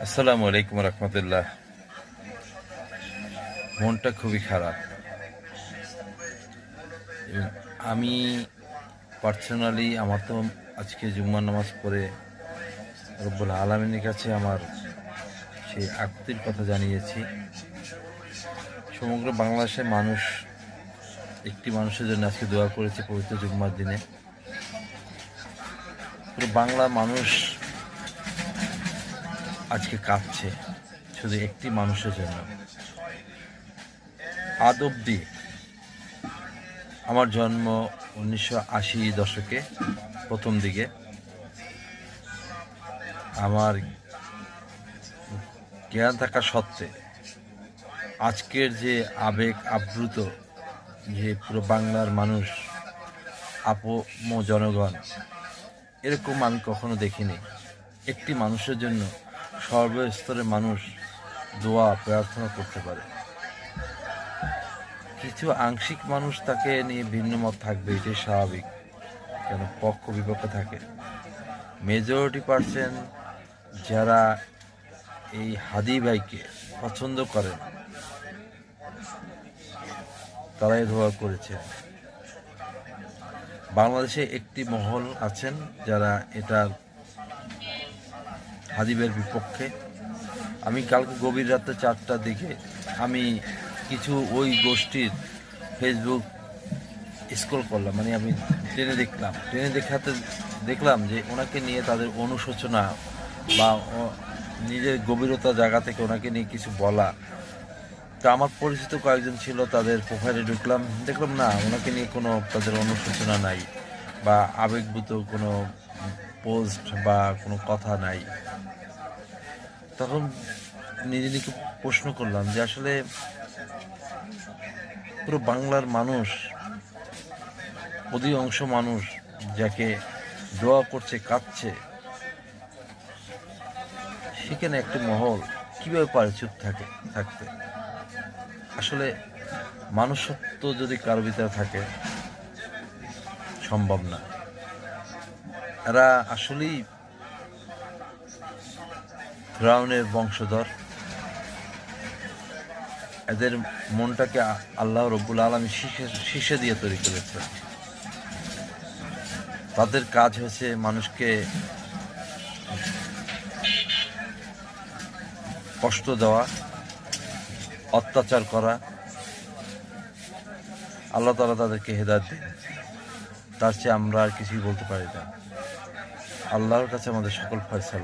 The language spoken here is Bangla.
আসসালামু আলাইকুম রহমতুল্লাহ। মনটা খুবই খারাপ এবং আমি পার্সোনালি আমার তো আজকে জুম্মার নামাজ পড়ে রব্বুল আলামিনের কাছে আমার সেই আকুতির কথা জানিয়েছি। সমগ্র বাংলাদেশের মানুষ একটি মানুষের জন্য আজকে দোয়া করেছে পবিত্র জুম্মার দিনে। পুরো বাংলা মানুষ আজকে কাঁদছে শুধু একটি মানুষের জন্য। আদ অব্দি আমার জন্ম 1980 দশকে প্রথম দিকে। আমার জ্ঞান থাকা সত্ত্বে আজকের যে আবেগ আপ্লুত যে পুরো বাংলার মানুষ আপম জনগণ, এরকম আমি কখনো দেখিনি। একটি মানুষের জন্য সর্বস্তরের মানুষ দোয়া প্রার্থনা করতে পারে। কিছু আংশিক মানুষ তাকে নিয়ে ভিন্ন মত থাকবে, এটাই স্বাভাবিক, কেন পক্ষ বিপক্ষ থাকে। মেজরিটি পার্সেন্ট যারা এই হাদি ভাইকে পছন্দ করেন তারাই দোয়া করেছে। বাংলাদেশে একটি মহল আছেন যারা এটার হাদিবের বিপক্ষে। আমি কালকে গভীর রাতে 4টার দিকে আমি কিছু ওই গোষ্ঠীর ফেসবুক স্ক্রল করলাম, মানে আমি ট্রেনে দেখলাম যে ওনাকে নিয়ে তাদের অনুশোচনা বা নিজের গভীরতা জায়গা থেকে ওনাকে নিয়ে কিছু বলা। তো আমার পরিচিত কয়েকজন ছিল, তাদের প্রোফাইলে ঢুকলাম, দেখলাম না, ওনাকে নিয়ে কোনো তাদের অনুশোচনা নাই বা আবেগভূত কোনো পোস্ট বা কোনো কথা নাই। তখন নিজেকে প্রশ্ন করলাম যে আসলে পুরো বাংলার মানুষ, অধিকাংশ মানুষ যাকে দোয়া করছে, কাঁদছে, সেখানে একটি মহল কীভাবে পারে চুপ থাকতে। আসলে মানুষত্ব যদি কারো ভিতরে থাকে সম্ভব না। এরা আসলেই ফিরআউনের বংশধর। এদের মনটাকে আল্লাহ রব্বুল আলামিন শীষে দিয়ে তৈরি করেছে। তাদের কাজ হচ্ছে মানুষকে কষ্ট দেওয়া, অত্যাচার করা। আল্লাহ তাআলা তাদেরকে হেদায়েত দেন, তার চেয়ে আমরা আর কিছুই বলতে পারি না। আল্লাহর কাছে আমাদের সকল ফয়সালা।